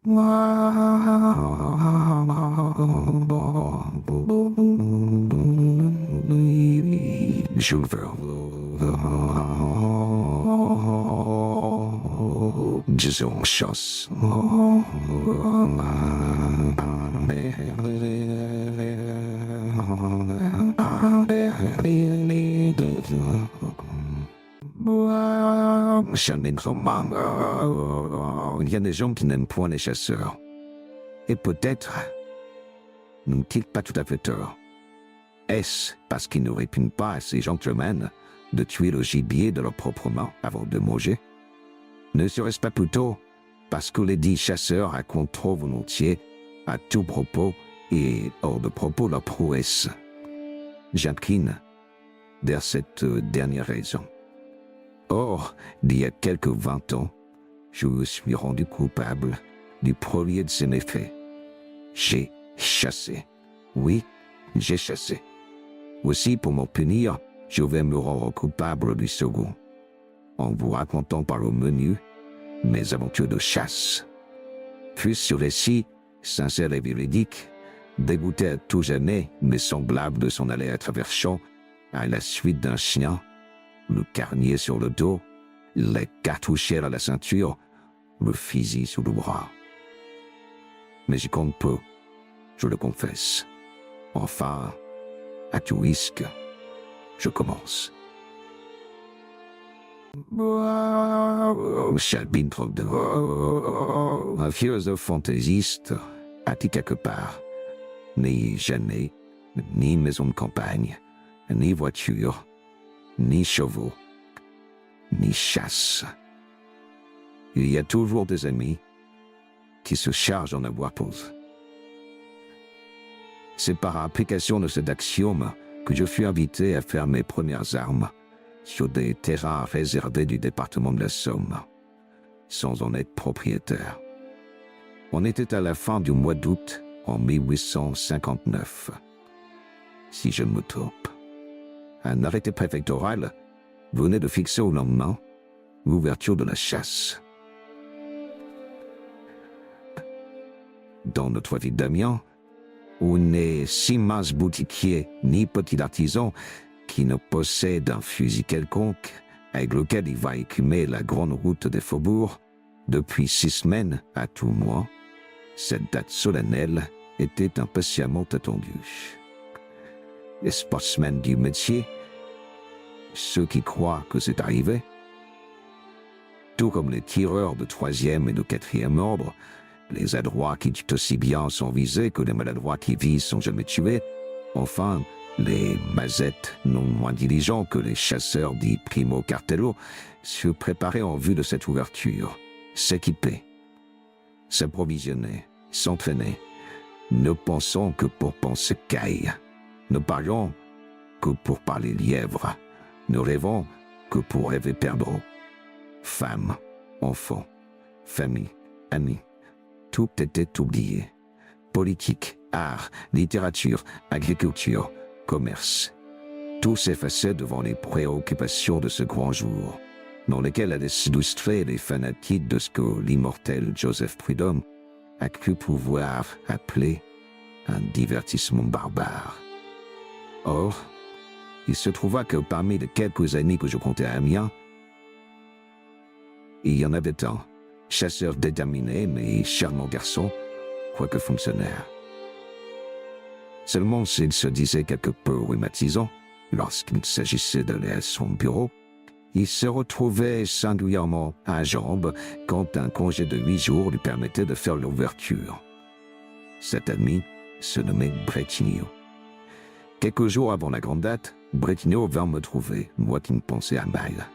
Je veux. Disons chasse. Il y a des gens qui n'aiment point les chasseurs. Et peut-être n'ont-ils pas tout à fait tort. Est-ce parce qu'ils ne répugnent pas à ces gentlemen de tuer le gibier de leurs propres mains avant de manger? Ne serait-ce pas plutôt parce que les dits chasseurs racontent trop volontiers, à tout propos et hors de propos, leur prouesse? J'incline vers cette dernière raison. Or, d'il y a quelques 20 ans, je me suis rendu coupable du premier de ces méfaits. J'ai chassé. Oui, j'ai chassé. Aussi, pour m'en punir, je vais me rendre coupable du second, en vous racontant par le menu mes aventures de chasse. Puis ce récit, sincère et véridique, dégoûtait à tout jamais mes semblables de s'en aller à travers champs à la suite d'un chien, le carnier sur le dos, les cartouchières à la ceinture, le fusil sous le bras. Mais j'y compte peu, je le confesse. Enfin, à tout risque, je commence. Chalbin un philosophe fantaisiste, a-t-il quelque part, ni jamais, ni maison de campagne, ni voiture, ni chevaux, ni chasse. Il y a toujours des amis qui se chargent d'en avoir pour eux. C'est par application de cet axiome que je fus invité à faire mes premières armes sur des terrains réservés du département de la Somme, sans en être propriétaire. On était à la fin du mois d'août en 1859. Si je ne me trompe, un arrêté préfectoral venait de fixer au lendemain l'ouverture de la chasse. Dans notre ville d'Amiens, où n'est si mince boutiquier ni petit artisan qui ne possède un fusil quelconque avec lequel il va écumer la grande route des faubourgs, depuis 6 semaines à tout moins, cette date solennelle était impatiemment attendue. Les sportsmen du métier, ceux qui croient que c'est arrivé, tout comme les tireurs de 3e et de 4e ordre, les adroits qui tuent aussi bien sans viser que les maladroits qui visent sans jamais tuer, enfin, les mazettes non moins diligents que les chasseurs dits primo cartello, se préparaient en vue de cette ouverture, s'équipaient, s'approvisionnaient, s'entraînaient, ne pensant que pour penser caille, ne parlant que pour parler lièvre, ne rêvant que pour rêver perdreau. Femmes, enfants, famille, amis, tout était oublié. Politique, art, littérature, agriculture, commerce. Tout s'effaçait devant les préoccupations de ce grand jour, dans lesquelles allaient s'illustrer les fanatiques de ce que l'immortel Joseph Prudhomme a cru pouvoir appeler un divertissement barbare. Or, il se trouva que parmi les quelques amis que je comptais à Amiens, il y en avait un, chasseur déterminé mais charmant garçon, quoique fonctionnaire. Seulement s'il se disait quelque peu rhumatisant, lorsqu'il s'agissait d'aller à son bureau, il se retrouvait singulièrement à jambes quand un congé de 8 jours lui permettait de faire l'ouverture. Cet ami se nommait Bretigno. Quelques jours avant la grande date, Bretigno vint me trouver, moi qui me pensais à mal.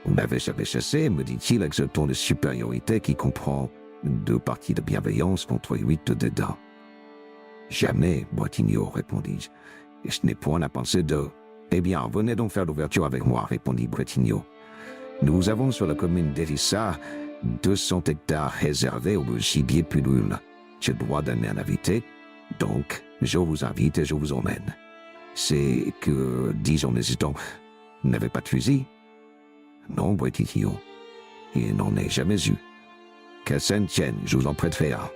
« Vous m'avez jamais chassé, me dit-il avec ce ton de supériorité qui comprend 2 parties de bienveillance contre 8 de dédain. »« Jamais, Bretigno, répondis-je, et je n'ai point à penser de... »« Eh bien, venez donc faire l'ouverture avec moi, répondit Bretigno. Nous avons sur la commune d'Érissart 200 hectares réservés au gibier pullule. J'ai le droit d'amener un invité, donc je vous invite et je vous emmène. C'est que, dis-je en hésitant, vous n'avez pas de fusil ? Non, Bretigno, il n'en est jamais eu. Qu'à Saint-Tienne, je vous en prêterai un.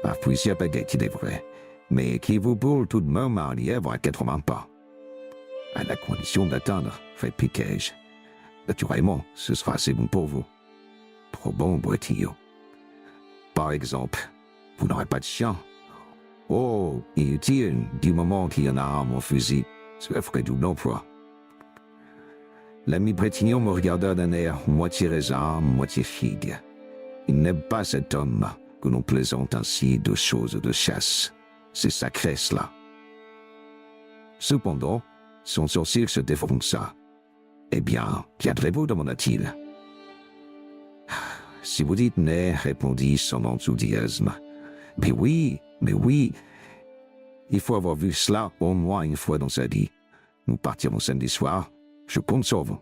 Un fusil à baguette, il est vrai, mais qui vous boule tout de même un lièvre à 80 pas. À la condition d'atteindre, fait piquage. Naturellement, ce sera assez bon pour vous. Trop bon, Bretigno. Par exemple, vous n'aurez pas de chien. Oh, inutile, du moment qu'il y en a un à mon fusil, cela ferait double emploi. L'ami Bretigno me regarda d'un air moitié raisin, moitié figue. Il n'aime pas cet homme que l'on plaisante ainsi de choses de chasse. C'est sacré, cela. Cependant, son sourcil se défonça. Eh bien, viendrez-vous, demanda-t-il. Si vous dites né, répondit son enthousiasme. Mais oui, il faut avoir vu cela au moins une fois dans sa vie. Nous partirons samedi soir, je compte sur vous.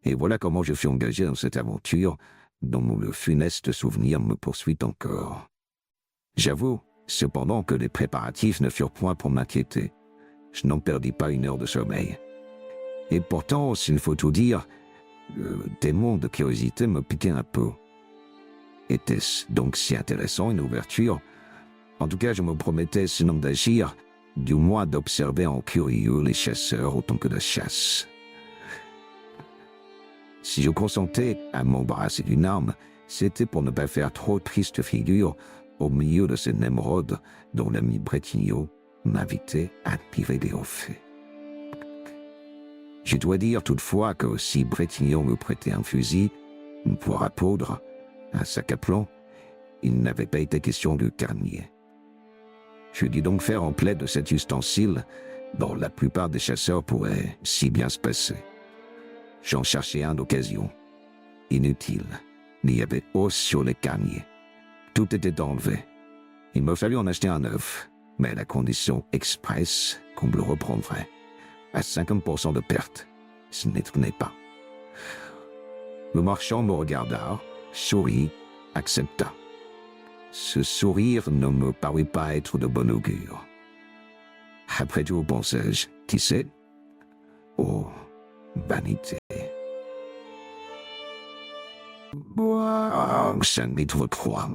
Et voilà comment je fus engagé dans cette aventure, dont le funeste souvenir me poursuit encore. J'avoue, cependant, que les préparatifs ne furent point pour m'inquiéter. Je n'en perdis pas une heure de sommeil. Et pourtant, s'il faut tout dire, le démon de curiosité me piquait un peu. Était-ce donc si intéressant une ouverture? En tout cas, je me promettais, sinon d'agir, du moins d'observer en curieux les chasseurs autant que de chasse. Si je consentais à m'embarrasser d'une arme, c'était pour ne pas faire trop triste figure au milieu de ces némrodes dont l'ami Bretigno m'invitait à piver au fait. Je dois dire toutefois que si Bretigno me prêtait un fusil, une poire à poudre, un sac à plomb, il n'avait pas été question de carnier. Je dis donc faire en plaid de cet ustensile dont la plupart des chasseurs pourraient si bien se passer. J'en cherchais un d'occasion. Inutile. Il y avait os sur les carniers. Tout était enlevé. Il me fallut en acheter un neuf, mais à la condition expresse qu'on me le reprendrait. À 50% de perte. Ce n'étonnait pas. Le marchand me regarda, sourit, accepta. Ce sourire ne me parut pas être de bon augure. Après tout, pensais-je, qui sait? Oh, vanité. Chapitre 3.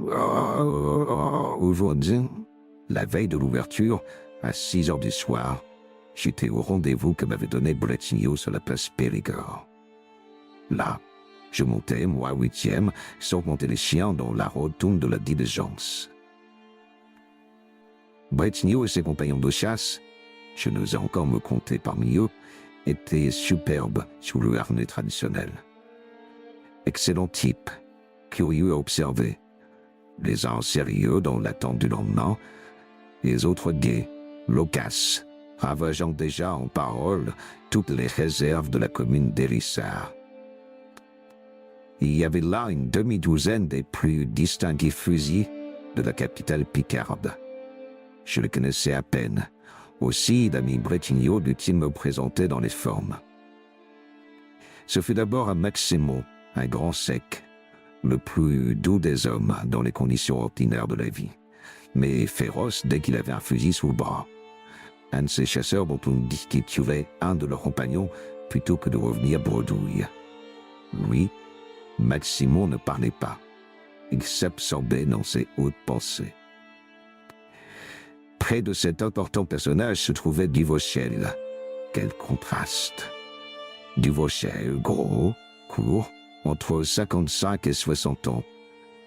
Aujourd'hui, la veille de l'ouverture, à 6 heures du soir, j'étais au rendez-vous que m'avait donné Bretigno sur la place Périgord. Là, je montais, moi 8e, sans compter les chiens dans la rotonde de la diligence. Bretigno et ses compagnons de chasse, je n'osais encore me compter parmi eux, étaient superbes sous le harnais traditionnel. Excellents types, curieux à observer, les uns sérieux dans l'attente du lendemain, les autres gais, loquaces, ravageant déjà en paroles toutes les réserves de la commune d'Hérissart. Il y avait là une demi-douzaine des plus distingués fusils de la capitale picarde. Je les connaissais à peine. Aussi, l'ami Bretigno dut-il me présenter dans les formes. Ce fut d'abord un Maximo, un grand sec, le plus doux des hommes dans les conditions ordinaires de la vie, mais féroce dès qu'il avait un fusil sous le bras. Un de ces chasseurs dont on dit qu'il tuerait un de leurs compagnons plutôt que de revenir bredouille. Lui, Maximo ne parlait pas. Il s'absorbait dans ses hautes pensées. Près de cet important personnage se trouvait Duvauchel. Quel contraste! Duvauchel, gros, court, entre 55 et 60 ans,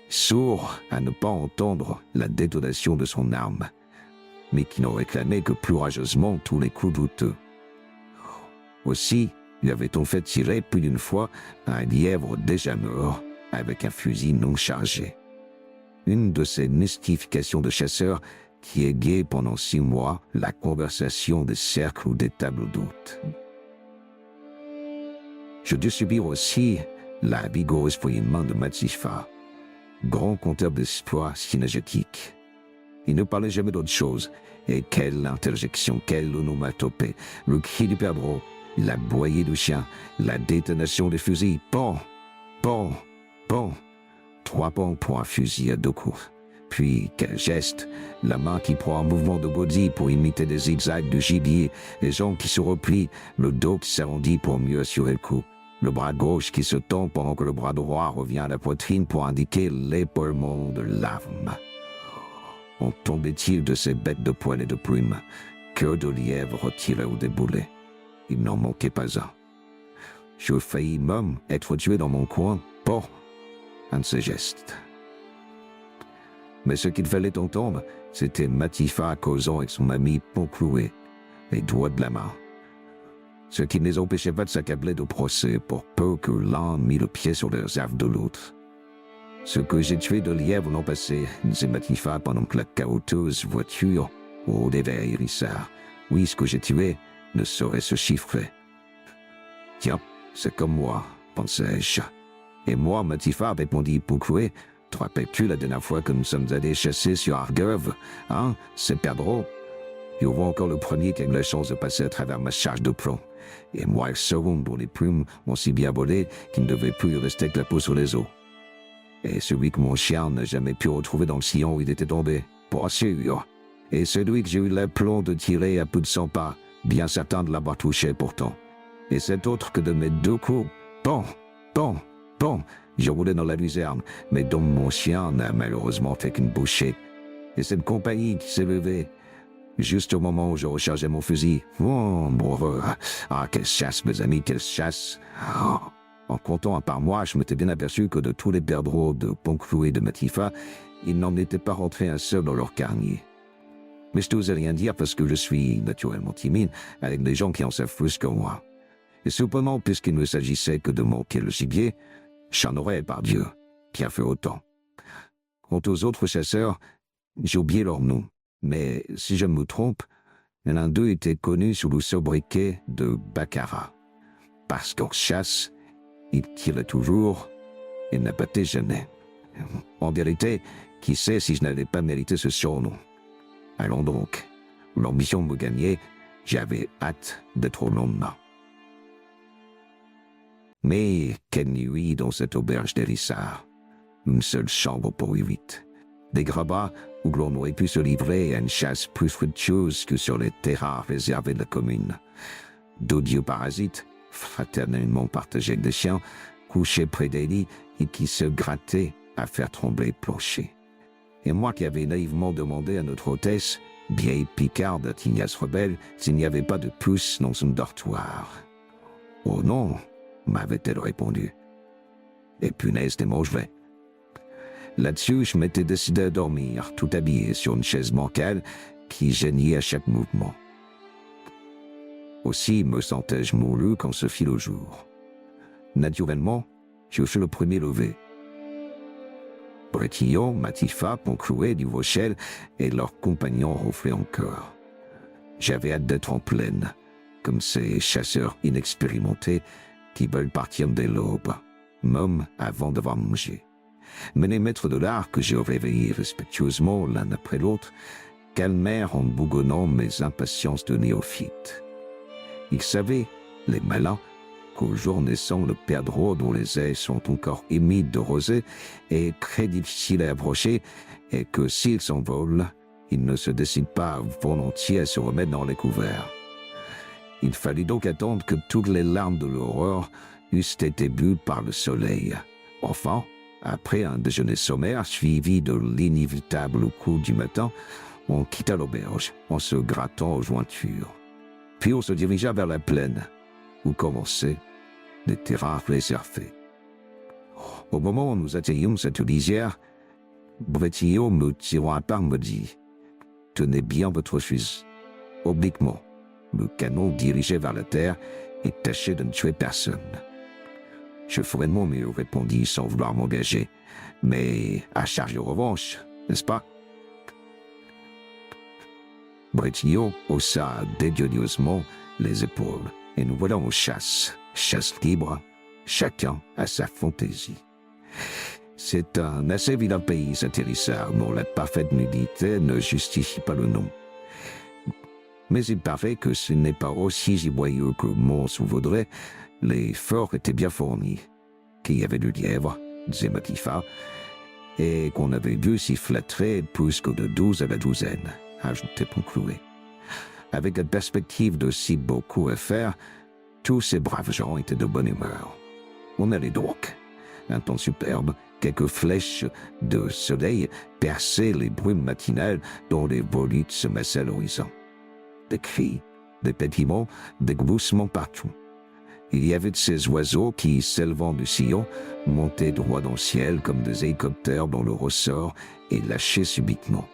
sourd à ne pas entendre la détonation de son arme, mais qui n'en réclamait que plus rageusement tous les coups douteux. Aussi, lui avait-on fait tirer plus d'une fois un lièvre déjà mort avec un fusil non chargé. Une de ces mystifications de chasseurs qui égayent pendant 6 mois la conversation des cercles ou des tables d'hôtes. Je dus subir aussi la vigoureuse poignée de main de Matsifa, grand conteur d'espoir synergétique. Il ne parlait jamais d'autre chose, et quelle interjection, quelle onomatopée, le cri du perdreau, la boyée du chien, la détonation des fusils, bon, 3 bons pour un fusil à 2 coups. Puis, quel geste, la main qui prend un mouvement de body pour imiter des zigzags de gibier, les jambes qui se replient, le dos qui s'arrondit pour mieux assurer le coup. le bras gauche qui se tend pendant que le bras droit revient à la poitrine pour indiquer l'épaulement de l'arme. On tombait-il de ces bêtes de poils et de plumes, queue de lièvre retirée ou déboulée. Il n'en manquait pas un. Je faillis même être tué dans mon coin pour un de ces gestes. Mais ce qu'il fallait entendre, c'était Matifat causant avec son ami Poncloué, les doigts de la main. Ce qui ne les empêchait pas de s'accabler de procès pour peu que l'un mit le pied sur les réserves de l'autre. Ce que j'ai tué de lièvre l'an passé, disait Matifat pendant que la cahoteuse voiture rôdait vers Hérissard. Oui, ce que j'ai tué ne saurait se chiffrer. Tiens, c'est comme moi, pensais-je. Et moi, Matifat, répondit Poncloué, te rappelles-tu la dernière fois que nous sommes allés chasser sur Argeuve? Hein, c'est perdreau. Il y aura encore le premier qui a eu la chance de passer à travers ma charge de plomb. Et moi, le second dont les plumes ont si bien volé qu'il ne devait plus rester que la peau sur les os. Et celui que mon chien n'a jamais pu retrouver dans le sillon où il était tombé, pour sûr. Et celui que j'ai eu l'aplomb de tirer à plus de 100 pas, bien certain de l'avoir touché pourtant. Et cet autre que de mes 2 coups, bon, je roulais dans la luzerne, mais dont mon chien n'a malheureusement fait qu'une bouchée. Et cette compagnie qui s'est levée, juste au moment où je rechargeais mon fusil. Oh, bravo. Ah, quelle chasse, mes amis, quelle chasse. Oh. En comptant à part moi, je m'étais bien aperçu que de tous les perdreaux de Poncloué et de Matifat, il n'en était pas rentré un seul dans leur carnier. Mais je n'osais rien dire parce que je suis naturellement timide avec des gens qui en savent plus que moi. Et cependant, puisqu'il ne s'agissait que de manquer le gibier, j'en aurais, par Dieu, bien fait autant. Quant aux autres chasseurs, j'ai oublié leur nom. Mais si je me trompe, l'un d'eux était connu sous le sobriquet de Baccarat. Parce qu'en chasse, il tirait toujours et n'abattait jamais. En vérité, qui sait si je n'allais pas mériter ce surnom. Allons donc, l'ambition me gagnait, j'avais hâte d'être au lendemain. Mais quelle nuit dans cette auberge d'Hérissard. Une seule chambre pour 8. Des grabats où l'on aurait pu se livrer à une chasse plus fructueuse que sur les terrains réservés de la commune. D'odieux parasites, fraternellement partagés avec des chiens, couchés près des lits et qui se grattaient à faire trembler le plancher. Et moi qui avais naïvement demandé à notre hôtesse, vieille picarde à tignasse rebelle, s'il n'y avait pas de pouce dans son dortoir. « Oh non !» m'avait-elle répondu. Et punaise des mangerets. Là-dessus, je m'étais décidé à dormir, tout habillé, sur une chaise bancale qui geignait à chaque mouvement. Aussi me sentais-je moulu quand se fit le jour. Naturellement, je fus le premier levé. Bretillon, Matifat, Poncloué, Duvauchel et leurs compagnons ronflaient encore. J'avais hâte d'être en plaine, comme ces chasseurs inexpérimentés qui veulent partir dès l'aube, même avant d'avoir mangé. Mais les maîtres de l'art que j'ai réveillés respectueusement l'un après l'autre calmèrent en bougonnant mes impatiences de néophyte. Ils savaient, les malins, qu'au jour naissant, le perdreau dont les ailes sont encore humides de rosée est très difficile à approcher et que s'il s'envole, il ne se décide pas volontiers à se remettre dans les couverts. Il fallut donc attendre que toutes les larmes de l'aurore eussent été bues par le soleil. Enfin, après un déjeuner sommaire suivi de l'inévitable coup du matin, on quitta l'auberge en se grattant aux jointures. Puis on se dirigea vers la plaine, où commençaient les terrains réservés. Au moment où nous atteignions cette lisière, Bretillon me tirant à part me dit « Tenez bien votre fusil, obliquement, le canon dirigé vers la terre et tâchez de ne tuer personne. » Je ferai de mon mieux, répondit sans vouloir m'engager, mais à charge de revanche, n'est-ce pas? Bretillon haussa dédaigneusement les épaules, et nous voilà en chasse libre, chacun à sa fantaisie. C'est un assez vilain pays, cet Hérissard, dont la parfaite nudité ne justifie pas le nom. Mais il paraît que ce n'est pas aussi giboyeux que Mons ou Vaudrey. Les forts étaient bien fournis, qu'il y avait du lièvre, disait Matifat, et qu'on avait vu s'y flatterer plus que de 12 à la douzaine, ajoutait Poncloué. Avec la perspective de si beaucoup à faire, tous ces braves gens étaient de bonne humeur. On allait donc. Un temps superbe, quelques flèches de soleil perçaient les brumes matinales dont les volutes se massaient à l'horizon. Des cris, des pétillements, des gloussements partout. Il y avait de ces oiseaux qui, s'élevant du sillon, montaient droit dans le ciel comme des hélicoptères dont le ressort est lâché subitement.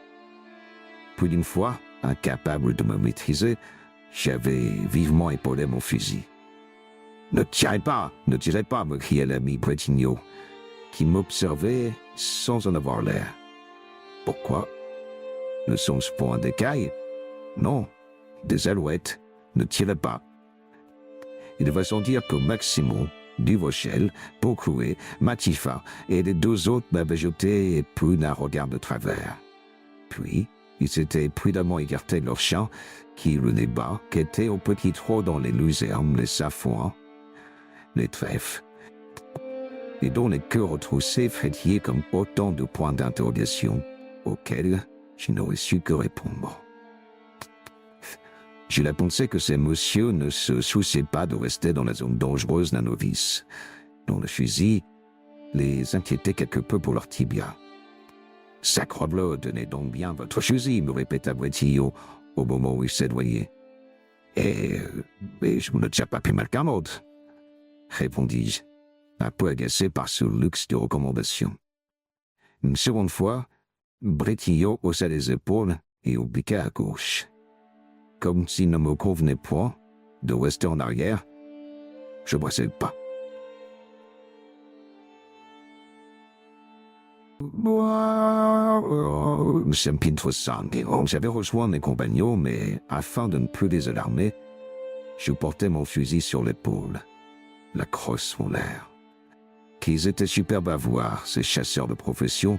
Plus d'une fois, incapable de me maîtriser, j'avais vivement épaulé mon fusil. « Ne tirez pas, me criait l'ami Bretigno, qui m'observait sans en avoir l'air. « Pourquoi? Ne sont-ce point des cailles? Non, des alouettes, ne tirez pas. » Il va sans dire que Maximo, Duvauchel, Pocrouet, Matifa et les deux autres m'avaient jeté et pris d'un regard de travers. Puis, ils s'étaient prudemment écartés de leur champ, qui, le nez bas, qu'étaient au petit trot dans les luzernes, les safouans, les trèfles, et dont les queues retroussées frétillaient comme autant de points d'interrogation auxquels je n'aurais su que répondre. J'ai la pensée que ces messieurs ne se souciaient pas de rester dans la zone dangereuse d'un novice, dont le fusil les inquiétait quelque peu pour leur tibia. « Sacrebleu, tenez donc bien votre fusil, me répéta Bretillo au moment où il s'éloignait. « Et je ne tiens pas plus mal qu'un autre, répondis-je, un peu agacé par ce luxe de recommandation. Une seconde fois, Bretillo haussa les épaules et obliqua à gauche. Comme s'il ne me convenait point de rester en arrière, je brassai le pas. J'avais rejoint mes compagnons, mais afin de ne plus les alarmer, je portais mon fusil sur l'épaule, la crosse en l'air. Qu'ils étaient superbes à voir, ces chasseurs de profession,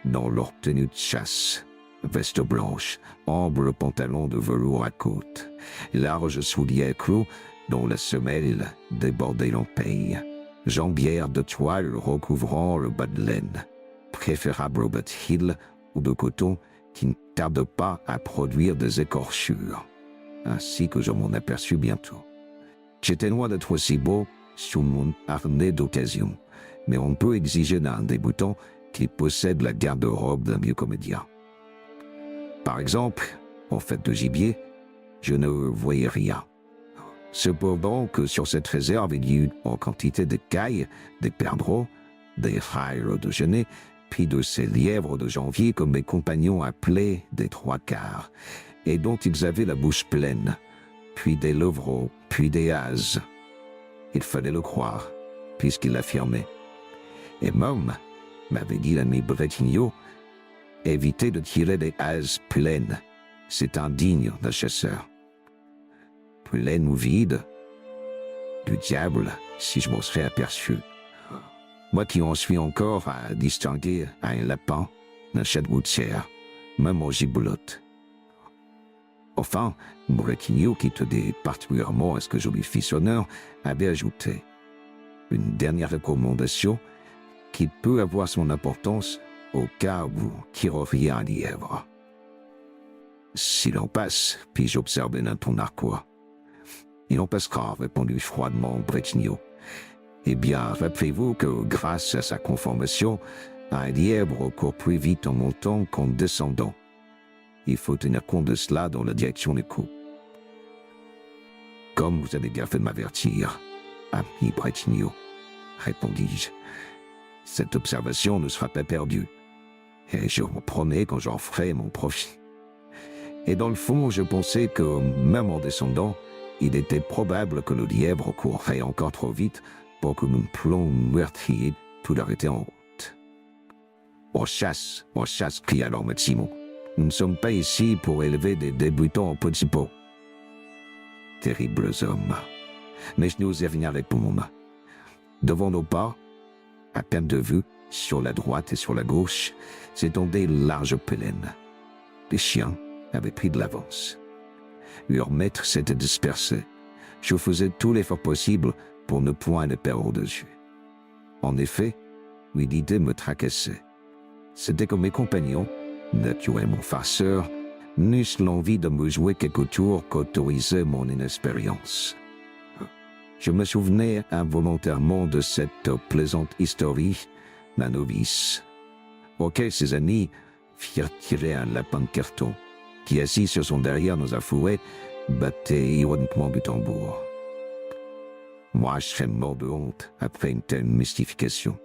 dans leur tenue de chasse. Veste blanche, ample pantalon de velours à côtes, larges souliers clos dont la semelle débordait l'empeigne, jambières de toile recouvrant le bas de laine, préférable au bat-heel ou de coton qui ne tarde pas à produire des écorchures, ainsi que je m'en aperçus bientôt. J'étais loin d'être aussi beau sous mon harnais d'occasion, mais on peut exiger d'un débutant qu'il possède la garde-robe d'un vieux comédien. Par exemple, en fait de gibier, je ne voyais rien. Cependant que sur cette réserve il y eut en quantité de cailles, des perdreaux, des rails de genêt, puis de ces lièvres de janvier que mes compagnons appelaient des trois quarts, et dont ils avaient la bouche pleine, puis des levreaux, puis des hases. Il fallait le croire, puisqu'il l'affirmait. Et même, m'avait dit l'ami Bretigno, éviter de tirer des hases pleines, c'est indigne d'un chasseur. Pleine ou vide, du diable, si je m'en serais aperçu. Moi qui en suis encore à distinguer un lapin d'un chat de gouttière, même en gibolotte. Enfin, Bretigno, qui tenait particulièrement à ce que je lui fisse honneur, avait ajouté une dernière recommandation qui peut avoir son importance au cas où tireriez un lièvre. S'il en passe, puis-je observer d'un ton narquois. Il en passera, répondit froidement Bretigno. Eh bien, rappelez-vous que grâce à sa conformation, un lièvre court plus vite en montant qu'en descendant. Il faut tenir compte de cela dans la direction des coups. Comme vous avez bien fait de m'avertir, ami Bretigno, répondis-je, cette observation ne sera pas perdue. Et je vous promets que j'en ferai mon profit. Et dans le fond, je pensais que, même en descendant, il était probable que le lièvre courrait encore trop vite pour que nous plomb meurtrier tout l'arrêter en route. On chasse, cria alors Maximo. Nous ne sommes pas ici pour élever des débutants en petits pots. Terribles hommes. Mais je n'osais rien répondre. Devant nos pas, à perte de vue, sur la droite et sur la gauche, s'étendaient larges plaines. Les chiens avaient pris de l'avance. Leurs maîtres s'étaient dispersés. Je faisais tout l'effort possible pour ne point les perdre au-dessus. En effet, l'idée me tracassait. C'était que mes compagnons, naturellement farceurs, n'eussent l'envie de me jouer quelques tours qu'autorisait mon inexpérience. Je me souvenais involontairement de cette plaisante historie d'un novice, auquel ses amis firent tirer un lapin de carton, qui, assis sur son derrière dans un fourré, battait ironiquement du tambour. Moi, je serais mort de honte après une telle mystification.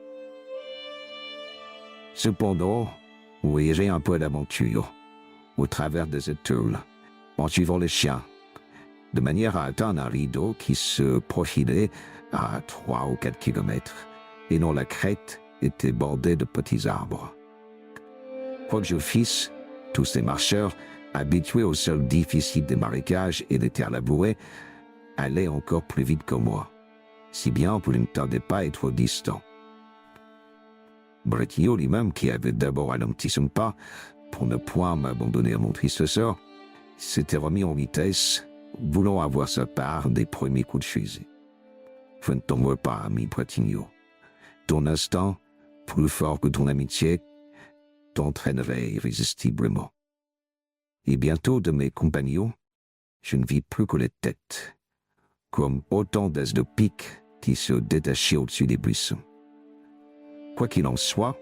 Cependant, voyageais un peu d'aventure, au travers des étoiles, en suivant les chiens, de manière à atteindre un rideau qui se profilait à 3 ou 4 kilomètres, et dont la crête était bordée de petits arbres. Quoi que je fisse, tous ces marcheurs, habitués au sol difficile des marécages et des terres labourées, allaient encore plus vite que moi, si bien que je ne tardais pas à être distant. Bretillot lui-même, qui avait d'abord ralenti son pas pour ne point m'abandonner à mon triste sort, s'était remis en vitesse, voulant avoir sa part des premiers coups de fusil. Je ne t'en veux pas, ami Bretillot. Ton instinct, plus fort que ton amitié, t'entraînerait irrésistiblement. Et bientôt de mes compagnons, je ne vis plus que les têtes, comme autant d'as de pique qui se détachaient au-dessus des buissons. Quoi qu'il en soit,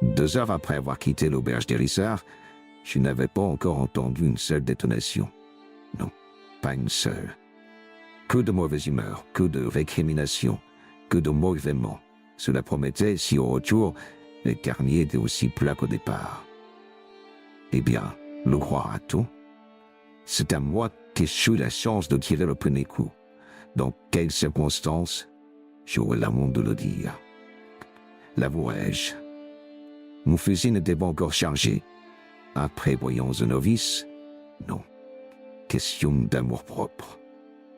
2 heures après avoir quitté l'auberge d'Hérissart, je n'avais pas encore entendu une seule détonation. Non, pas une seule. Que de mauvaise humeur, que de récriminations, que de mauvais mots. Cela promettait, si au retour, les carniers étaient aussi plats qu'au départ. Eh bien, le croira-t-on? C'est à moi qu'échoue la chance de tirer le premier coup. Dans quelles circonstances? J'aurais la honte de le dire. L'avouerai-je. Mon fusil n'était pas encore chargé. Après voyance de novice? Non. Question d'amour-propre.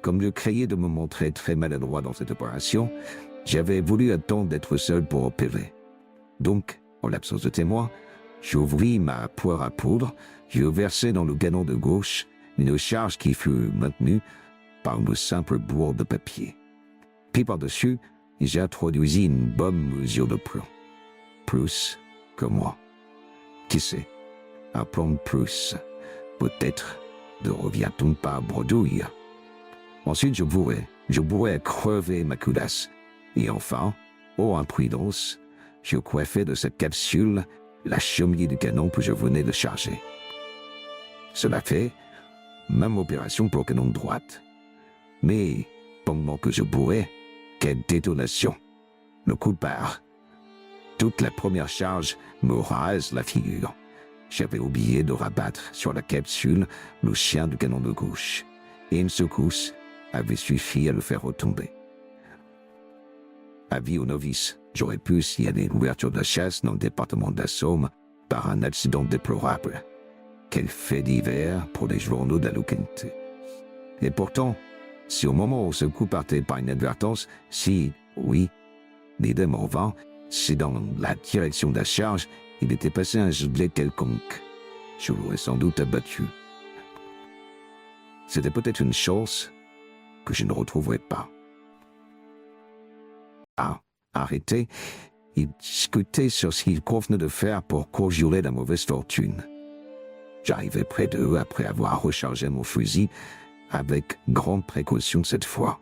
Comme je craignais de me montrer très maladroit dans cette opération, j'avais voulu attendre d'être seul pour opérer. Donc, en l'absence de témoin, j'ouvris ma poire à poudre, je versai dans le canon de gauche une charge qui fut maintenue par une simple bourre de papier. Puis par-dessus, j'introduisis une bonne mesure de plomb. Plus que moi. Qui sait, un plomb de plus, peut-être ne revient-on pas à bredouille. Ensuite, je bourrais à crever ma culasse. Et enfin, ô imprudence, je coiffais de cette capsule la cheminée du canon que je venais de charger. Cela fait, même opération pour le canon de droite. Mais, pendant que je bourrais, quelle détonation! Le coup de barre. Toute la première charge me rase la figure. J'avais oublié de rabattre sur la capsule le chien du canon de gauche, et une secousse avait suffi à le faire retomber. Avis aux novices, j'aurais pu signaler l'ouverture de la chasse dans le département de la Somme par un accident déplorable. Quel fait divers pour les journaux de la localité. Et pourtant, si au moment où ce coup partait par inadvertance, si, oui, l'idée m'en vint, si dans la direction de la charge, il était passé un gilet quelconque, je l'aurais sans doute abattu. C'était peut-être une chance que je ne retrouverais pas. Ah, arrêté, il discutait sur ce qu'il convenait de faire pour conjurer la mauvaise fortune. J'arrivai près d'eux après avoir rechargé mon fusil, avec grande précaution cette fois.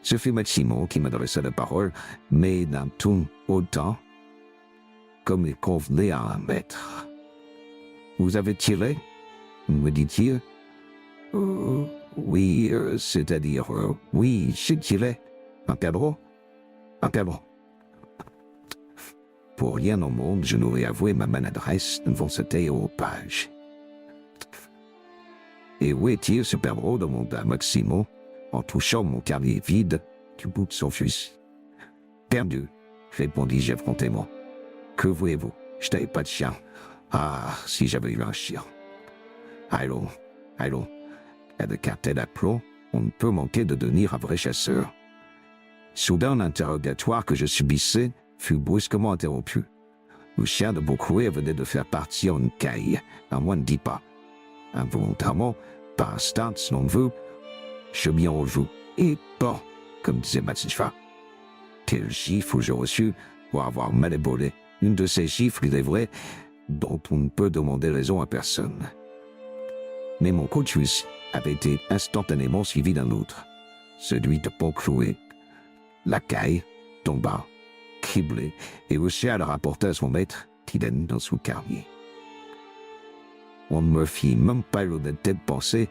Ce fut Maximon qui m'adressa la parole, mais d'un ton hautain, comme il convenait à un maître. « Vous avez tiré ?» me dit-il. « Oui, c'est-à-dire, oui, j'ai tiré. Un cadran ? Un cadran. » Pour rien au monde, je n'aurais avoué ma maladresse devant ce théopage. « Et où est-il, ce perdreau ?» demanda Maximon, en touchant mon carnet vide du bout de son fusil. « Perdu, » répondis-je effrontément. « Que voulez-vous? Je n'avais pas de chien. Ah, si j'avais eu un chien. » Allons, allons. Avec un tel aplomb, on ne peut manquer de devenir un vrai chasseur. Soudain, l'interrogatoire que je subissais fut brusquement interrompu. Le chien de Boucoué venait de faire partir une caille, à moins de 10 pas. Involontairement, par instinct, si l'on veut, je mis en joue. Et bon, comme disait Matsifa. Quel gifle je reçus pour avoir mal épaulé. Une de ces gifles, il est vrai, dont on ne peut demander raison à personne. Mais mon coup de fusil avait été instantanément suivi d'un autre. celui de Pont-Cloué. La caille tomba, criblée, et Houchard le rapporta à son maître, Tiden, dans son carnier. On ne me fit même pas l'honnêteté de penser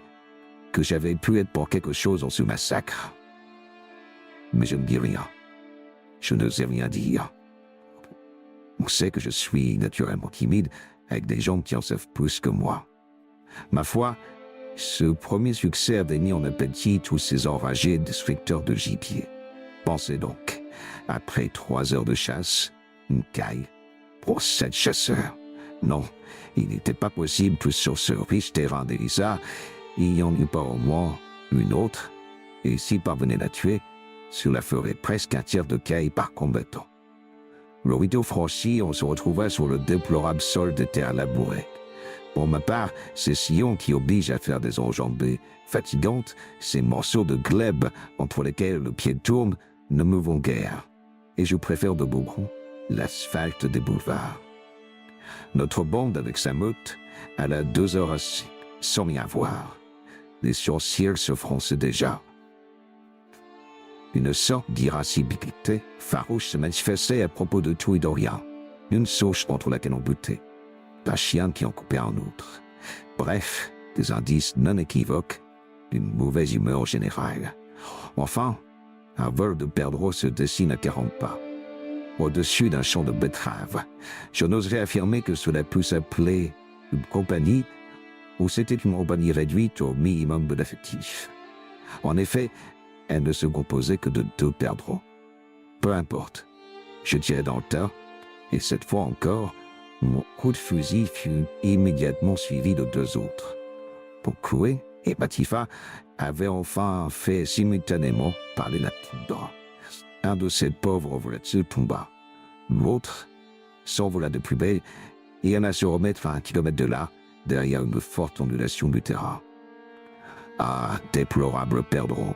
que j'avais pu être pour quelque chose dans ce massacre. Mais je ne dis rien. Je n'osais rien dire. On sait que je suis naturellement timide avec des gens qui en savent plus que moi. Ma foi, ce premier succès avait mis en appétit tous ces enragés destructeurs de gibier. Pensez donc, après 3 heures de chasse, une caille pour 7 chasseurs. Non, il n'était pas possible que sur ce riche terrain d'Elisa, il n'y en eût pas au moins une autre, et s'il parvenait à la tuer, cela ferait presque un tiers de caille par combattant. Le rideau franchi, on se retrouva sur le déplorable sol de terre labourée. Pour ma part, ces sillons qui obligent à faire des enjambées fatigantes, ces morceaux de glèbe entre lesquels le pied tourne, ne me vont guère, et je préfère de beaucoup l'asphalte des boulevards. Notre bande avec sa meute alla 2 heures assis, sans rien voir. Les sourcils se fronçaient déjà. Une sorte d'irascibilité farouche se manifestait à propos de tout et de rien. Une souche contre laquelle on butait. Un chien qui en coupait un autre. Bref, des indices non équivoques d'une mauvaise humeur générale. Enfin, un vol de perdreaux se dessine à 40 pas. Au-dessus d'un champ de betteraves, je n'oserais affirmer que cela put s'appeler une compagnie ou c'était une compagnie réduite au minimum de l'effectif. En effet, elle ne se composait que de 2 perdreaux. Peu importe, je tirais dans le tas, et cette fois encore, mon coup de fusil fut immédiatement suivi de 2 autres. Pont-Cloué et Batifa avaient enfin fait simultanément parler la poudre. Un de ces pauvres volatils tomba. L'autre s'envola de plus belle et alla se remettre à 1 kilomètre de là, derrière une forte ondulation du terrain. Ah, déplorable perdreau,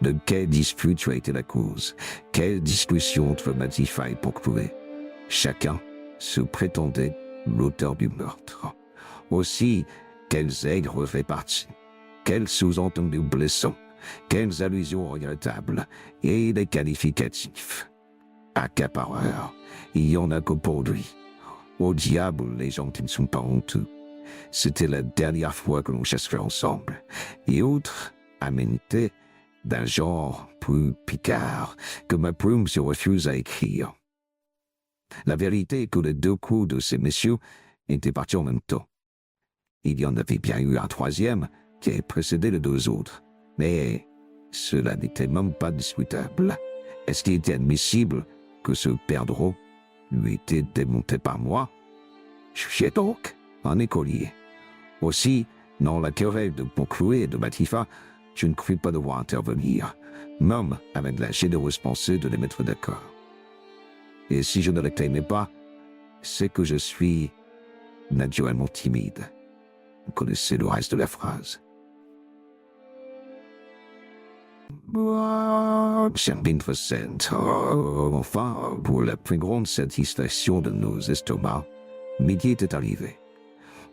de quelle dispute tu as été la cause, quelle discussion entre Batifa et Pont-Cloué. Chacun se prétendait l'auteur du meurtre. Aussi, quels aigres répartis, quels sous-entendus blessants, quelles allusions regrettables, et des qualificatifs. Accapareur, il y en a que pour lui. Au diable, les gens qui ne sont pas honteux. C'était la dernière fois que l'on chasserait ensemble. Et autre aménité d'un genre plus picard que ma plume se refuse à écrire. La vérité est que les 2 coups de ces messieurs étaient partis en même temps. Il y en avait bien eu un 3e qui avait précédé les 2 autres. Mais cela n'était même pas discutable. Est-ce qu'il était admissible que ce perdreau lui était démonté par moi? Je suis donc un écolier. Aussi, dans la querelle de Pont-Cloué et de Batifa, je ne crus pas devoir intervenir, même avec la généreuse pensée de les mettre d'accord. Et si je ne les craignais pas, c'est que je suis naturellement timide. Vous connaissez le reste de la phrase. Enfin, pour la plus grande satisfaction de nos estomacs, midi était arrivé.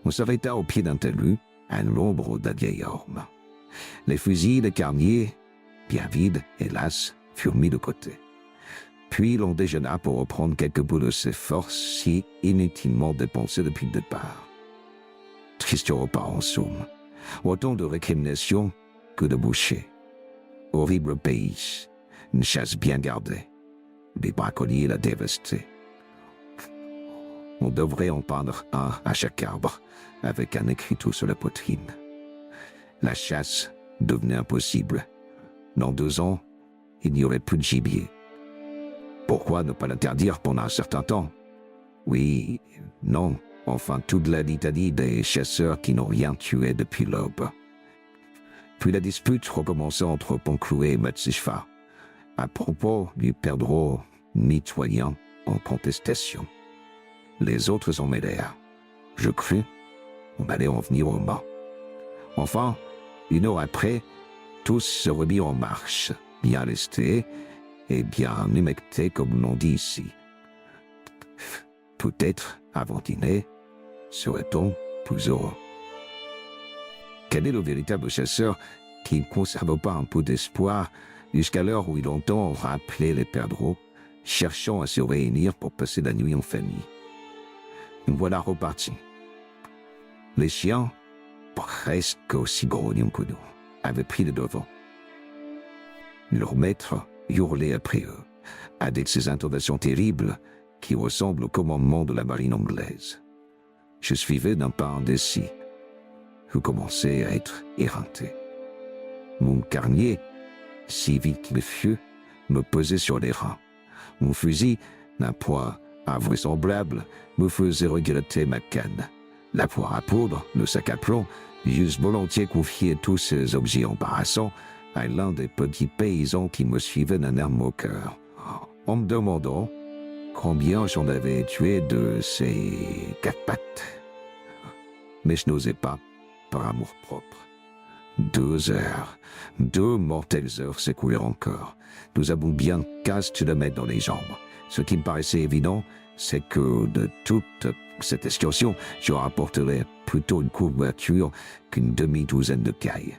On s'arrêta au pied d'un talus, à l'ombre d'un vieil orme. Les fusils de carnier, bien vides, hélas, furent mis de côté. Puis l'on déjeuna pour reprendre quelques bouts de ces forces si inutilement dépensées depuis le départ. Triste repas en somme, autant de récriminations que de bouchées. Horrible pays, une chasse bien gardée. Les braconniers la dévastaient. On devrait en prendre un à chaque arbre, avec un écriteau sur la poitrine. La chasse devenait impossible. Dans 2 ans, il n'y aurait plus de gibier. Pourquoi ne pas l'interdire pendant un certain temps? Oui, non, enfin toute la litanie des chasseurs qui n'ont rien tué depuis l'aube. Puis la dispute recommença entre Pont-Cloué et Batifa, à propos du perdreau mitoyen en contestation. Les autres s'en mêlèrent. Je crus on allait en venir au mât. Enfin, 1 heure après, tous se remirent en marche, bien lestés et bien humectés comme l'on dit ici. Peut-être, avant dîner, serait-on plus heureux. Quel est le véritable chasseur qui ne conserve pas un peu d'espoir jusqu'à l'heure où il entend rappeler les perdreaux, cherchant à se réunir pour passer la nuit en famille. Nous voilà repartis. Les chiens, presque aussi grognons que nous, avaient pris le devant. Leur maître hurlait après eux, avec ces intonations terribles qui ressemblent au commandement de la marine anglaise. Je suivais d'un pas indécis. Je commençais à être éreinté. Mon carnier, si vite qu'il fut, me pesait sur les reins. Mon fusil, d'un poids invraisemblable, me faisait regretter ma canne. La poire à poudre, le sac à plomb, j'eusse volontiers confié tous ces objets embarrassants à l'un des petits paysans qui me suivait d'un air moqueur, en me demandant combien j'en avais tué de ces quatre pattes. Mais je n'osais pas, par amour-propre. 2 heures, 2 mortelles heures s'écoulèrent encore. Nous avons bien 15 kilomètres dans les jambes. Ce qui me paraissait évident, c'est que de toute cette excursion, je rapporterais plutôt une couverture qu'une demi-douzaine de cailles.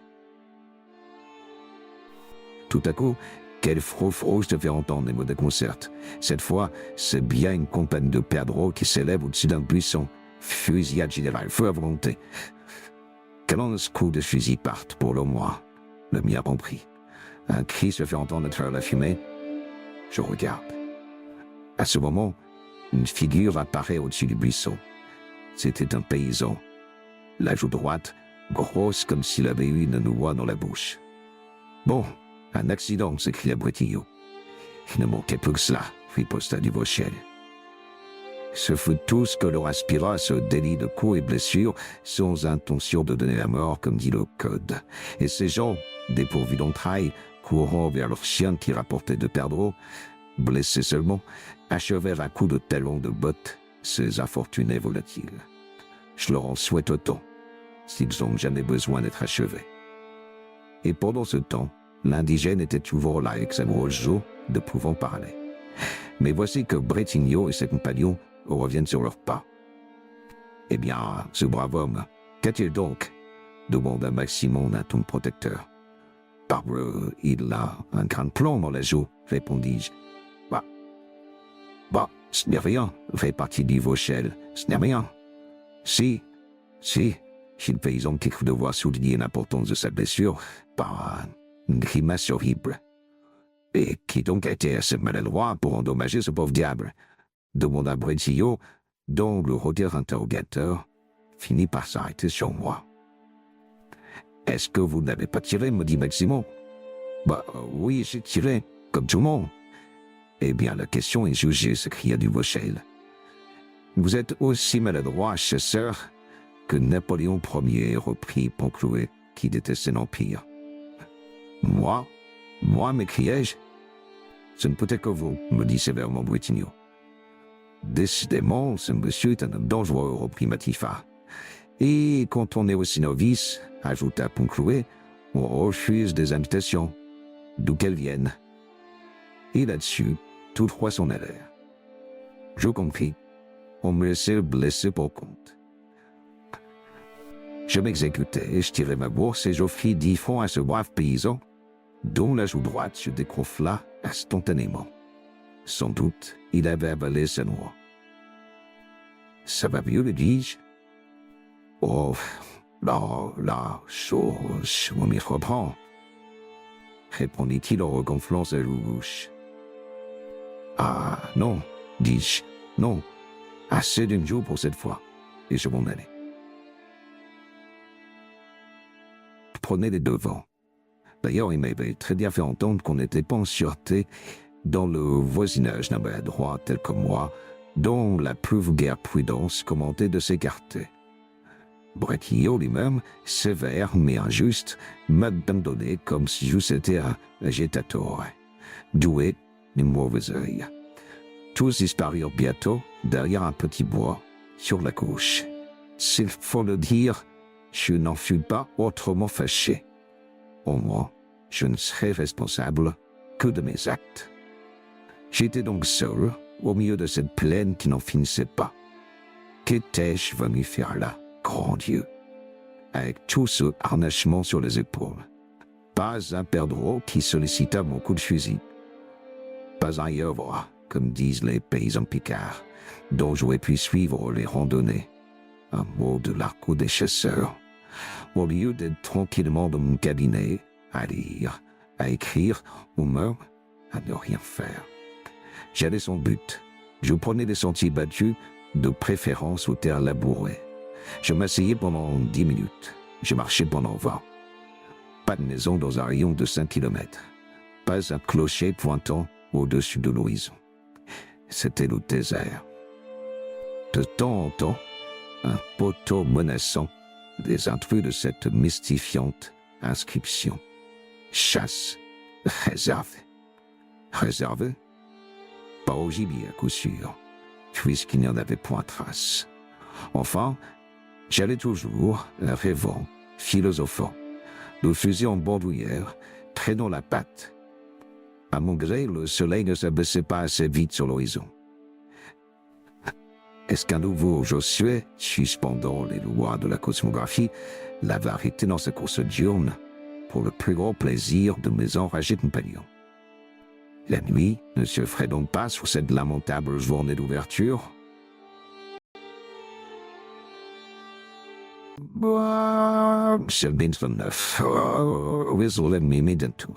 Tout à coup, quel frou-frou je devais entendre les mots de concert. Cette fois, c'est bien une compagnie de perdreaux qui s'élève au-dessus d'un buisson. Fusillade générale, feu à volonté. 15 coups de fusil partent pour le moins. Le mien a compris. Un cri se fait entendre à travers la fumée. Je regarde. À ce moment, une figure apparaît au-dessus du buisson. C'était un paysan. La joue droite, grosse comme s'il avait eu une noix dans la bouche. Bon, un accident, s'écria Bretigno. Il ne manquait plus que cela, riposta Duvauchel. Ce fut tout ce que leur inspira ce délit de coups et blessures, sans intention de donner la mort, comme dit le code. Et ces gens, dépourvus d'entrailles, courant vers leurs chiens qui rapportaient de perdreaux, blessés seulement, achevèrent à coups de talons de bottes ces infortunés volatiles. Je leur en souhaite autant, s'ils n'ont jamais besoin d'être achevés. Et pendant ce temps, l'indigène était toujours là avec sa grosse joue, ne pouvant parler. Mais voici que Bretigno et ses compagnons reviennent sur leurs pas. « Eh bien, ce brave homme, qu'a-t-il donc » demanda Maximon d'un ton protecteur. « Parbleu, il a un grain de plomb dans la joue, répondis-je. Bah, ce n'est rien, répartit Duvauchel, ce n'est rien. Si, fit le paysan qui crut devoir souligner l'importance de sa blessure par une grimace horrible. Et qui donc a été assez maladroit pour endommager ce pauvre diable demanda Bretigno, dont le regard interrogateur finit par s'arrêter sur moi. Est-ce que vous n'avez pas tiré, me dit Maximon. Bah oui, j'ai tiré, comme tout le monde. Eh bien, la question est jugée, s'écria Duvauchel. Vous êtes aussi maladroit, chasseur, que Napoléon Ier, reprit Panclouet, qui détestait l'Empire. Moi, m'écriai-je. Ce ne peut être que vous, me dit sévèrement Bretigno. Décidément, ce monsieur est un homme dangereux, reprit Matifat. Et quand on est aussi novice, ajouta Panclouet, on refuse des invitations, d'où qu'elles viennent. Et là-dessus, tous trois s'en allèrent. Je compris. On me laissait blessé pour compte. Je m'exécutai, je tirai ma bourse et j'offris 10 francs à ce brave paysan, dont la joue droite se décroufla instantanément. Sans doute, il avait avalé sa noix. Ça va mieux, le dis-je. Oh, la chose, on m'y reprend, répondit-il en regonflant sa joue gauche. Ah, non, dis-je, non, assez d'une joue pour cette fois, et je m'en allais. Je prenais les devants. D'ailleurs, il m'avait très bien fait entendre qu'on n'était pas en sûreté dans le voisinage d'un maladroit tel que moi, dont la plus vulgaire prudence commandait de s'écarter. Bretigno lui-même, sévère mais injuste, m'abandonnait comme si j'eusse été un agitateur, doué du mauvais œil. Tous disparurent bientôt derrière un petit bois sur la gauche. S'il faut le dire, je n'en fus pas autrement fâché. Au moins, je ne serais responsable que de mes actes. J'étais donc seul, au milieu de cette plaine qui n'en finissait pas. Qu'étais-je venu faire là, grand Dieu, avec tout ce harnachement sur les épaules? Pas un perdreau qui sollicita mon coup de fusil. Pas un œuvre, comme disent les paysans picards, dont j'aurais pu suivre les randonnées. Un mot de l'argot des chasseurs. Au lieu d'être tranquillement dans mon cabinet, à lire, à écrire, ou même à ne rien faire. J'allais son but. Je prenais des sentiers battus, de préférence aux terres labourées. Je m'asseyais pendant 10 minutes. Je marchais pendant 20. Pas de maison dans un rayon de 5 kilomètres. Pas un clocher pointant au-dessus de l'horizon. C'était le désert. De temps en temps, un poteau menaçant des intrus de cette mystifiante inscription. Chasse réservée. Réservée? Pas au gibier à coup sûr, puisqu'il n'y en avait point trace. Enfin, j'allais toujours, rêvant, philosophant, le fusil en bandoulière, traînant la patte. À mon gré, le soleil ne s'abaissait pas assez vite sur l'horizon. Est-ce qu'un nouveau Josué, suspendant les lois de la cosmographie, l'avait arrêté dans sa course diurne pour le plus grand plaisir de mes enragés compagnons? La nuit ne se ferait donc pas sur cette lamentable journée d'ouverture? Monsieur Binson-Neuf, désolé, mais d'un tout.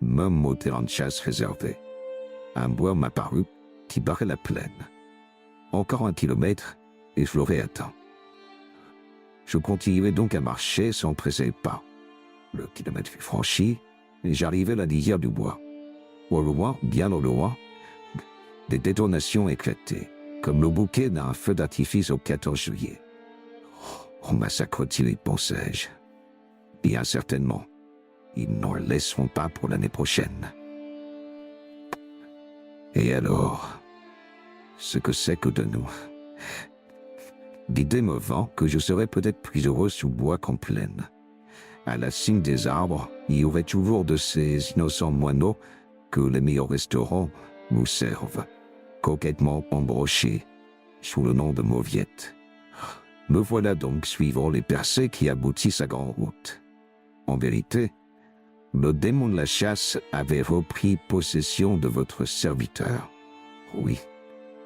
Même au terrain de chasse réservé, un bois m'apparut qui barrait la plaine. Encore 1 kilomètre, et je l'aurais atteint. Je continuai donc à marcher sans presser pas. Le kilomètre fut franchi, et j'arrivai à la lisière du bois. Au loin, bien au loin, des détonations éclataient, comme le bouquet d'un feu d'artifice au 14 juillet. On massacre-t-il, pensais-je. Bien certainement. Ils n'en laisseront pas pour l'année prochaine. Et alors, ce que c'est que de nous? L'idée me vend que je serais peut-être plus heureux sous bois qu'en plaine. À la cime des arbres, il y aurait toujours de ces innocents moineaux que les meilleurs restaurants nous servent, coquettement embrochés, sous le nom de mauviettes. Me voilà donc suivant les percées qui aboutissent à grande route. En vérité, le démon de la chasse avait repris possession de votre serviteur. Oui,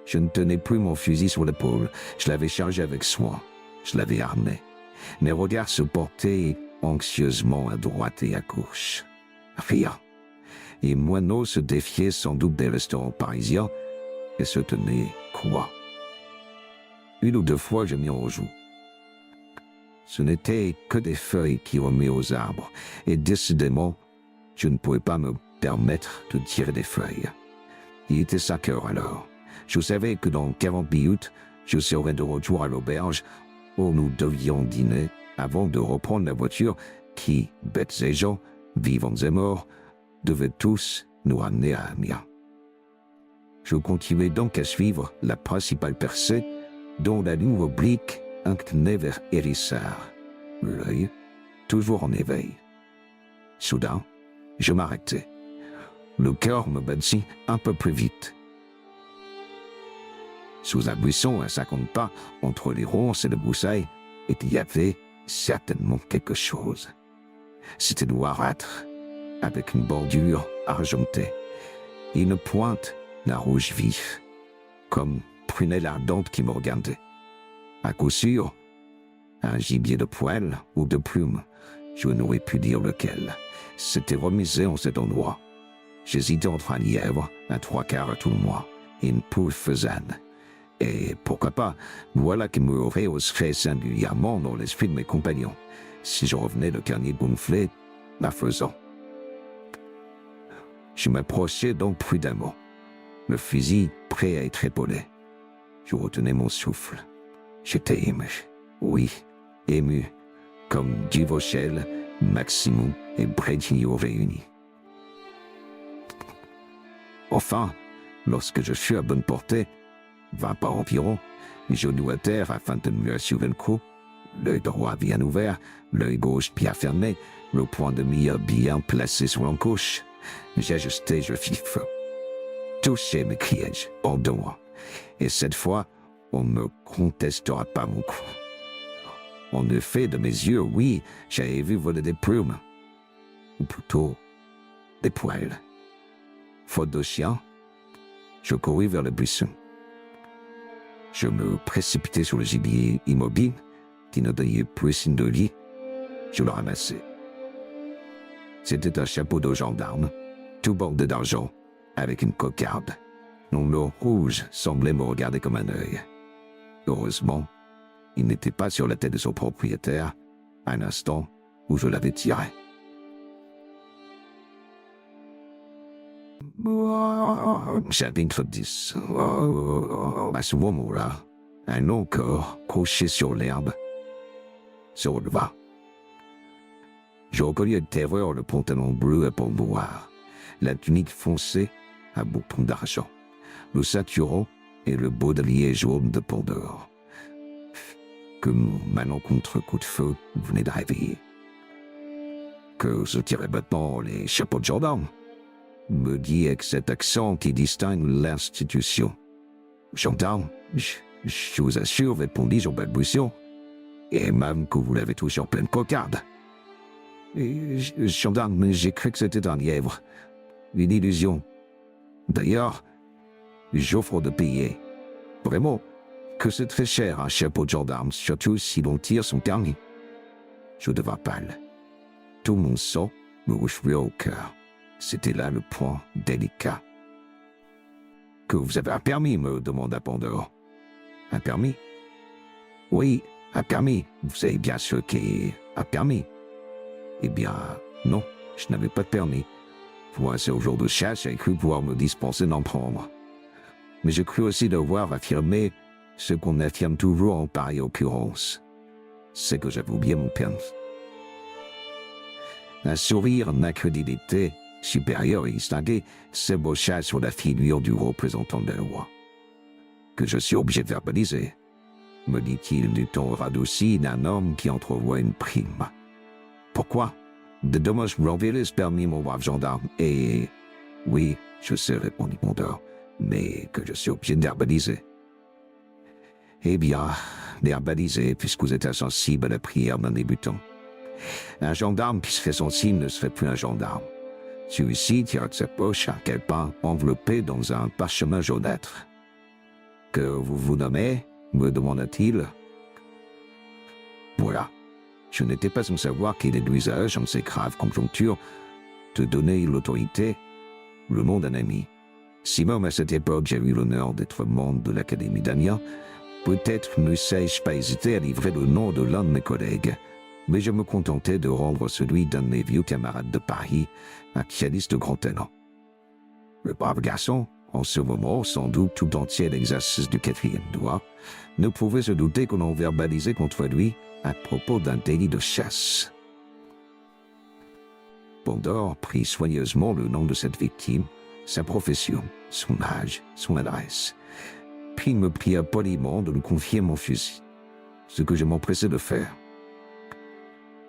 je ne tenais plus mon fusil sur l'épaule, je l'avais chargé avec soin, je l'avais armé. Mes regards se portaient anxieusement à droite et à gauche. Rien. Les moineaux se défiaient sans doute des restaurants parisiens et se tenaient quoi? 1 ou 2 fois, je m'y rejoue. Ce n'étaient que des feuilles qui remuaient aux arbres, et décidément, je ne pouvais pas me permettre de tirer des feuilles. Il était 5 heures alors. Je savais que dans 40 minutes, je serais de retour à l'auberge où nous devions dîner avant de reprendre la voiture qui, bêtes et gens, vivants et morts, devait tous nous ramener à Amiens. Je continuais donc à suivre la principale percée dont la ligne oblique inclinait vers Hérissard, l'œil toujours en éveil. Soudain, je m'arrêtai. Le cœur me battit un peu plus vite. Sous un buisson à 50 pas, entre les ronces et les broussailles, il y avait certainement quelque chose. C'était noirâtre, avec une bordure argentée, et une pointe d'un rouge vif, comme prunelle ardente qui me regardait. À coup sûr, un gibier de poil ou de plume, je n'aurais pu dire lequel, s'était remisé en cet endroit. J'hésitais entre un lièvre, un 3/4 à tout le moins, et une poule faisane. Et pourquoi pas, voilà qui me rehausserait singulièrement dans l'esprit de mes compagnons, si je revenais le carnier gonflé, la faisant. Je m'approchais donc prudemment, le fusil prêt à être épaulé. Je retenais mon souffle. J'étais ému, oui, ému, comme Duvauchel, Maximum et Brétignon réunis. Enfin, lorsque je fus à bonne portée, 20 pas environ, les genoux à terre afin de mieux assurer le coup, l'œil droit bien ouvert, l'œil gauche bien fermé, le poing de mire bien placé sur l'encoche, j'ajustai, je fis feu. Touchez, m'écriai-je, hors de moi, et cette fois, on ne me contestera pas mon coup. En effet, de mes yeux, oui, j'avais vu voler des plumes. ou plutôt des poils. Faute de chien, je courus vers le buisson. Je me précipitai sur le gibier immobile, qui ne donnait plus signe de vie. Je le ramassai. C'était un chapeau de gendarme, tout bordé d'argent, avec une cocarde. L'ongle rouge semblait me regarder comme un œil. Heureusement, il n'était pas sur la tête de son propriétaire, à un instant où je l'avais tiré. Chapitre 10. À ce moment-là, un long corps, couché sur l'herbe, se releva. Je reconnus avec terreur le pantalon bleu à pont noir, la tunique foncée à boutons d'argent, le ceinturon et le baudelier jaune de pont d'or, que mon malencontreux coup de feu venait de réveiller. Que je tirais maintenant les chapeaux de gendarme, me dit avec cet accent qui distingue l'institution. Gendarme, je vous assure, répondis-je en balbutiant, et même que vous l'avez touché en pleine cocarde. Gendarme, j'ai cru que c'était un lièvre, une illusion. D'ailleurs, j'offre de payer. Vraiment, que c'est très cher un chapeau de gendarme, surtout si l'on tire son carnet. Je devins pâle. Tout mon sang me refluait au cœur. C'était là le point délicat. Que vous avez un permis, me demanda Pandore. Un permis? Oui, un permis. Vous savez bien ce qu'est un permis. Eh bien, non, je n'avais pas de permis. Pour un seul jour de chasse, j'ai cru pouvoir me dispenser d'en prendre. Mais je crus aussi devoir affirmer ce qu'on affirme toujours en pareille occurrence. C'est que j'avais oublié mon permis. Un sourire d'incrédulité supérieur et distingué s'ébaucha sur la figure du représentant de la loi. Que je suis obligé de verbaliser, me dit-il du ton radouci d'un homme qui entrevoit une prime. Pourquoi? De dommages Blanvilles permis mon brave gendarme, et... Oui, je sais, répondit Pandore, mais que je suis obligé de verbaliser. Eh bien, verbaliser, puisque vous êtes insensible à la prière d'un débutant. Un gendarme qui se fait son signe ne se fait plus un gendarme. Celui-ci tire de sa poche un calepin enveloppé dans un parchemin jaunâtre. Que vous vous nommez? Me demanda-t-il. Voilà. Je n'étais pas sans savoir qu'il est d'usage en ces graves conjonctures de donner l'autorité, le nom d'un ami. Si même à cette époque j'ai eu l'honneur d'être membre de l'Académie d'Amiens, peut-être ne sais-je pas hésiter à livrer le nom de l'un de mes collègues, mais je me contentais de rendre celui d'un de mes vieux camarades de Paris, un pianiste de grand talent. Le brave garçon, en ce moment sans doute tout entier à l'exercice du quatrième doigt, ne pouvait se douter qu'on en verbalisait contre lui à propos d'un délit de chasse. Pandore prit soigneusement le nom de cette victime, sa profession, son âge, son adresse, puis me pria poliment de lui confier mon fusil, ce que je m'empressais de faire.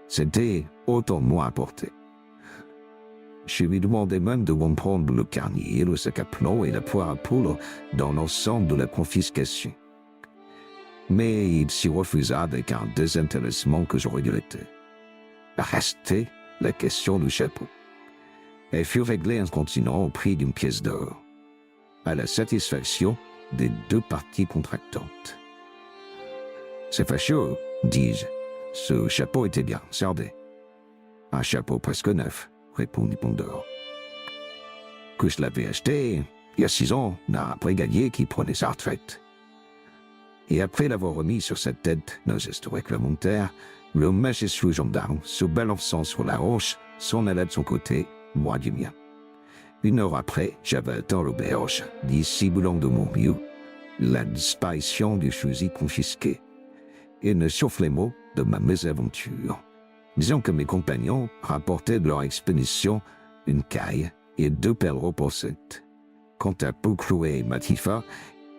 C'était autant de moi à porter. Je lui demandais même de m'en prendre le carnier, le sac à plomb et la poire à poudre dans l'ensemble de la confiscation. Mais il s'y refusa avec un désintéressement que je regrettais. Restait la question du chapeau. Elle fut réglée incontinent au prix d'une pièce d'or, à la satisfaction des deux parties contractantes. C'est fâcheux, dis-je. Ce chapeau était bien sardé. Un chapeau presque neuf, répondit Pandore. Que je l'avais acheté il y a 6 ans d'un brigadier qui prenait sa retraite. Et après l'avoir remis sur sa tête d'un geste réglementaire, le majestueux gendarme, se balançant sur la roche, s'en alla de son côté, moi du mien. 1 heure après, j'avais atteint l'auberge, dissimulant de mon mieux la disparition du fusil confisqué, et ne sauf les mots de ma mésaventure. Disons que mes compagnons rapportaient de leur expédition une caille et 2 pèlerins possèdes. Quant à Pouclouet et Matifa,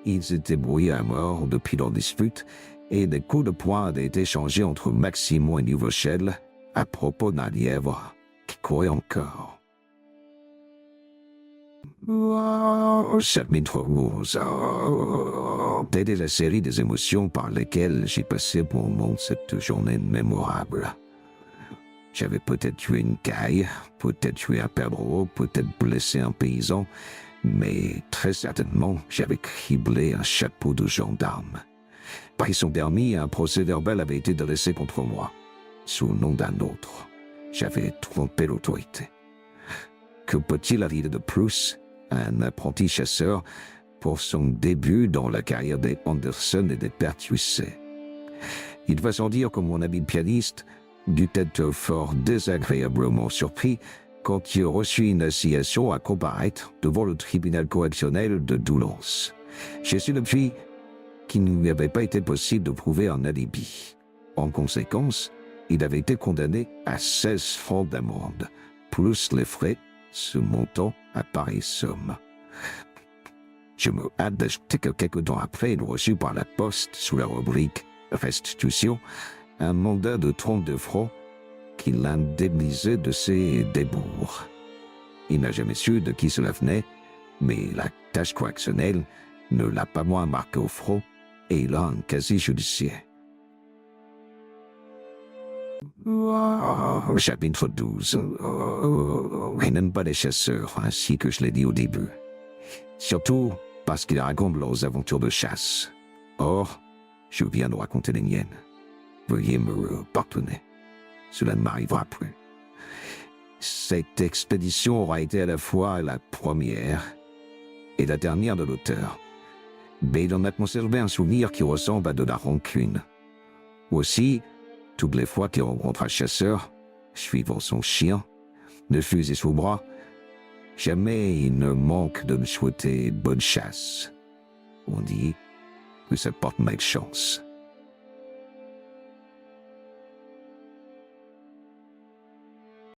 ils étaient brouillés à mort depuis leur dispute, et des coups de poing avaient été échangés entre Maximon et Nouveau-Chel à propos d'un lièvre qui courait encore. Chapitre 11. C'était la série des émotions par lesquelles j'ai passé pour le monde cette journée mémorable. J'avais peut-être tué une caille, peut-être tué un perdreau, peut-être blessé un paysan, mais très certainement, j'avais criblé un chapeau de gendarme. Par son permis, un procès-verbal avait été dressé contre moi, sous le nom d'un autre. J'avais trompé l'autorité. Que peut-il arriver de plus à un apprenti chasseur pour son début dans la carrière des Anderson et des Pertuisset? Il va sans dire que mon ami de pianiste dut être fort désagréablement surpris quand il reçut une assignation à comparaître devant le tribunal correctionnel de Doullens. J'ai su depuis qu'il ne lui avait pas été possible de prouver un alibi. En conséquence, il avait été condamné à 16 francs d'amende, plus les frais, se montant à pareille somme. Je me hâte d'ajouter que quelque temps après, il reçut par la poste, sous la rubrique restitution, un mandat de 32 francs qui l'indemnisait de ses débours. Il n'a jamais su de qui cela venait, mais la tâche correctionnelle ne l'a pas moins marqué au front et il a un casier judiciaire. Chapitre 12. Il n'aime pas les chasseurs, ainsi que je l'ai dit au début. Surtout parce qu'ils racontent leurs aventures de chasse. Or, je viens de raconter les miennes. Veuillez me pardonner. Cela ne m'arrivera plus. Cette expédition aura été à la fois la première et la dernière de l'auteur. Mais il en a conservé un souvenir qui ressemble à de la rancune. Aussi, toutes les fois qu'il rencontre un chasseur, suivant son chien, de fusil sous bras, jamais il ne manque de me souhaiter bonne chasse. On dit que ça porte malchance.